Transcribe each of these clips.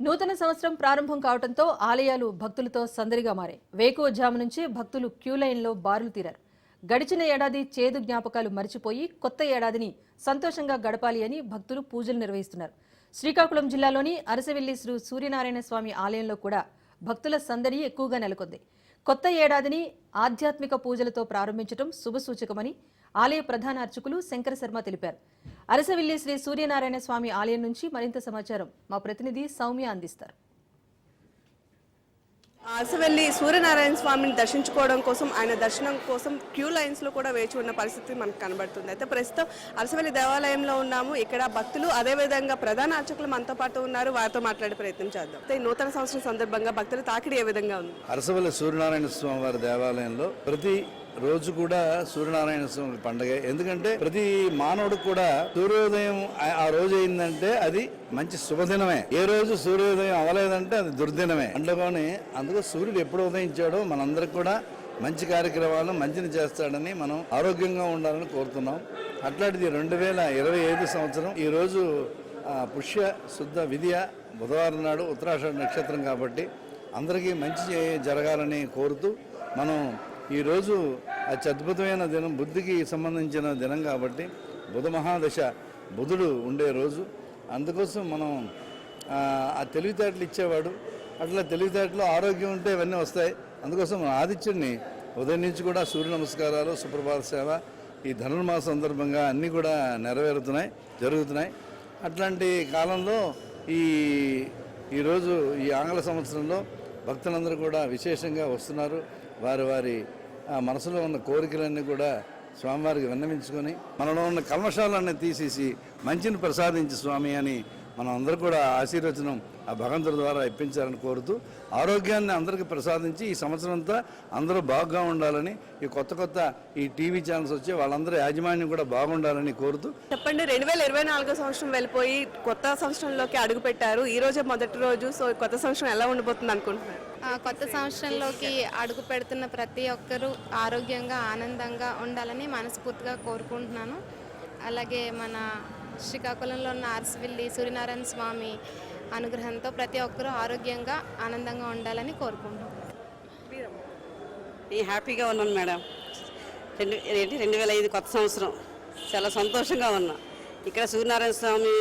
నూతన సంవత్సరం ప్రారంభం కావడంతో ఆలయాలు భక్తులతో సందడిగా మారాయి. వేకువజాము నుంచి భక్తులు క్యూ లైన్లో బారులు తీరారు. గడిచిన ఏడాది చేదు జ్ఞాపకాలు మరిచిపోయి కొత్త ఏడాదిని సంతోషంగా గడపాలి అని భక్తులు పూజలు నిర్వహిస్తున్నారు. శ్రీకాకుళం జిల్లాలోని అరసవెల్లి శ్రీ సూర్యనారాయణ స్వామి ఆలయంలో కూడా భక్తుల సందడి ఎక్కువగా నెలకొంది. కొత్త ఏడాదిని ఆధ్యాత్మిక పూజలతో ప్రారంభించడం శుభసూచకమని ఆలయ ప్రధాన అర్చకులు శంకర శర్మ తెలిపారు. అరసవెల్లి శ్రీ సూర్యనారాయణ స్వామి ఆలయం నుంచి మరింత సమాచారం మా ప్రతినిధి సౌమ్య అందిస్తారు. అరసవెల్లి సూర్యనారాయణ స్వామిని దర్శించుకోవడం కోసం, ఆయన దర్శనం కోసం క్యూ లైన్స్ లో కూడా వేచి ఉన్న పరిస్థితి మనకు కనబడుతుంది. అయితే ప్రస్తుతం అరసవెల్లి దేవాలయంలో ఉన్నాము. ఇక్కడ భక్తులు అదేవిధంగా ప్రధాన అర్చకులు మనతో పాటు ఉన్నారు. వారితో మాట్లాడే ప్రయత్నం చేద్దాం. అయితే నూతన సంవత్సరం సందర్భంగా భక్తుల తాకిడి ఏ విధంగా ఉంది? అరసవెల్లి సూర్యనారాయణ స్వామి వారి దేవాలయంలో ప్రతి రోజు కూడా సూర్యనారాయణ స్వామి పండుగ. ఎందుకంటే ప్రతి మానవుడు కూడా సూర్యోదయం ఆ రోజు అయిందంటే అది మంచి శుభదినమే. ఏ రోజు సూర్యోదయం అవ్వలేదంటే అది దుర్దినమే. అందులో సూర్యుడు ఎప్పుడు ఉదయించాడో మనందరికి కూడా మంచి కార్యక్రమాలు మంచిని చేస్తాడని, మనం ఆరోగ్యంగా ఉండాలని కోరుతున్నాం. అట్లాంటిది 2025 సంవత్సరం ఈ రోజు పుష్య శుద్ధ విద్య బుధవారం నాడు ఉత్తరాషాఢ నక్షత్రం కాబట్టి అందరికీ మంచి జరగాలని కోరుతూ, మనం ఈరోజు అత్యద్భుతమైన దినం, బుద్ధికి సంబంధించిన దినం కాబట్టి బుధ మహాదశ, బుధుడు ఉండే రోజు. అందుకోసం మనం ఆ తెలివితేటలు ఇచ్చేవాడు. అట్లా తెలివితేటలు ఆరోగ్యం ఉంటే ఇవన్నీ వస్తాయి. అందుకోసం మన ఆదిత్యుడిని ఉదయం నుంచి కూడా సూర్య నమస్కారాలు, సుప్రభాత సేవ, ఈ ధనుర్మాస సందర్భంగా అన్నీ కూడా జరుగుతున్నాయి. అట్లాంటి కాలంలో ఈరోజు ఈ ఆంగ్ల సంవత్సరంలో భక్తులందరూ కూడా విశేషంగా వస్తున్నారు. వారి మనసులో ఉన్న కోరికలన్నీ కూడా స్వామివారికి విన్నవించుకొని, మనలో ఉన్న కల్మషాలన్నీ తీసేసి మంచిని ప్రసాదించి స్వామి అని మనం అందరూ కూడా ఆశీర్వచనం ఆ భగవంతుడి ద్వారా ఇప్పించాలని కోరుతూ, ఆరోగ్యాన్ని అందరికీ ప్రసాదించి ఈ సంవత్సరం అంతా అందరూ బాగా ఉండాలని, ఈ కొత్త ఈ టీవీ ఛానల్స్ వచ్చి వాళ్ళందరూ యాజమాన్యం కూడా బాగుండాలని కోరుతూ. చెప్పండి, 2024 సంవత్సరం వెళ్ళిపోయి కొత్త సంవత్సరంలోకి అడుగు పెట్టారు. ఈ రోజే మొదటి రోజు. సో కొత్త సంవత్సరం ఎలా ఉండబోతుంది అనుకుంటున్నారు? కొత్త సంవత్సరంలోకి అడుగు పెడుతున్న ప్రతి ఒక్కరూ ఆరోగ్యంగా, ఆనందంగా ఉండాలని మనస్ఫూర్తిగా కోరుకుంటున్నాను. అలాగే మన శ్రీకాకుళంలో ఉన్న అరసవెల్లి సూర్యనారాయణ స్వామి అనుగ్రహంతో ప్రతి ఒక్కరూ ఆరోగ్యంగా, ఆనందంగా ఉండాలని కోరుకుంటున్నాను. నేను హ్యాపీగా ఉన్నాను మేడం. 2005 కొత్త సంవత్సరం చాలా సంతోషంగా ఉన్నా. ఇక్కడ సూర్యనారాయణ స్వామి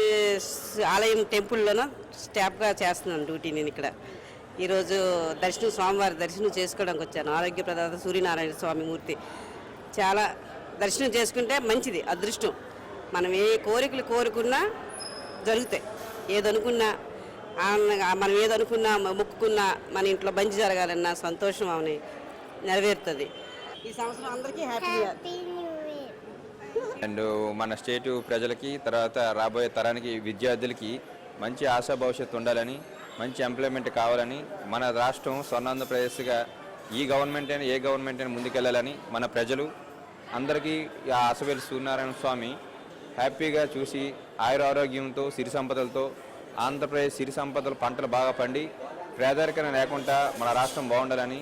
ఆలయం టెంపుల్లోన స్టాఫ్గా చేస్తున్నాను డ్యూటీ. నేను ఇక్కడ ఈరోజు స్వామివారి దర్శనం చేసుకోవడానికి వచ్చాను. ఆరోగ్య ప్రదాత సూర్యనారాయణ స్వామి మూర్తి చాలా దర్శనం చేసుకుంటే మంచిది, అదృష్టం. మనం ఏ కోరికలు కోరుకున్నా జరుగుతాయి. మనం ఏదనుకున్నా మొక్కుకున్నా, మన ఇంట్లో మంచి జరగాలన్నా, సంతోషం అవని నెరవేరుతుంది. ఈ సంవత్సరం అందరికీ హ్యాపీ అండ్ మన స్టేటు ప్రజలకి, తర్వాత రాబోయే తరానికి విద్యార్థులకి మంచి ఆశా భవిష్యత్తు ఉండాలని, మంచి ఎంప్లాయ్మెంట్ కావాలని, మన రాష్ట్రం స్వర్ణాంధ్రప్రదేశ్గా ఏ గవర్నమెంట్ అయినా ముందుకెళ్ళాలని మన ప్రజలు అందరికీ ఆ అరసవెల్లి సూర్యనారాయణ స్వామి హ్యాపీగా చూసి ఆయురారోగ్యంతో, సిరి సంపదలతో, ఆంధ్రప్రదేశ్ సిరి సంపదలు పంటలు బాగా పండి పేదరికం లేకుండా మన రాష్ట్రం బాగుండాలని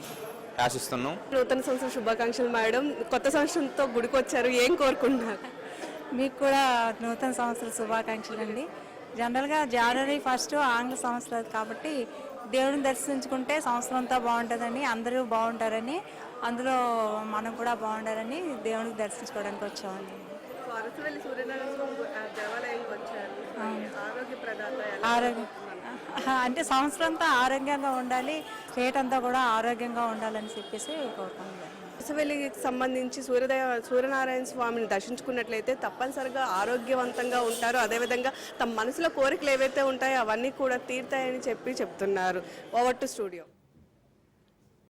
ఆశిస్తున్నాం. నూతన సంవత్సరం శుభాకాంక్షలు మేడం. కొత్త సంవత్సరంతో గుడికి వచ్చారు, ఏం కోరుకుంటున్నారు? మీకు కూడా నూతన సంవత్సర శుభాకాంక్షలు అండి. జనరల్గా January 1 ఆంగ్ల సంవత్సరం కాబట్టి దేవుడిని దర్శించుకుంటే సంవత్సరం అంతా బాగుంటుందని, అందరూ బాగుంటారని, అందులో మనం కూడా బాగుండాలని దేవుడికి దర్శించుకోవడానికి వచ్చామండి. అంటే సంవత్సరం అంతా ఆరోగ్యంగా ఉండాలి, స్టేట్ అంతా కూడా ఆరోగ్యంగా ఉండాలని చెప్పేసి కోరుకుంటున్నాను. అరసవెల్లికి సంబంధించి సూర్యనారాయణ స్వామిని దర్శించుకున్నట్లయితే తప్పనిసరిగా ఆరోగ్యవంతంగా ఉంటారు. అదేవిధంగా తమ మనసులో కోరికలు ఏవైతే ఉంటాయో అవన్నీ కూడా తీరుతాయని చెప్తున్నారు. Over to studio.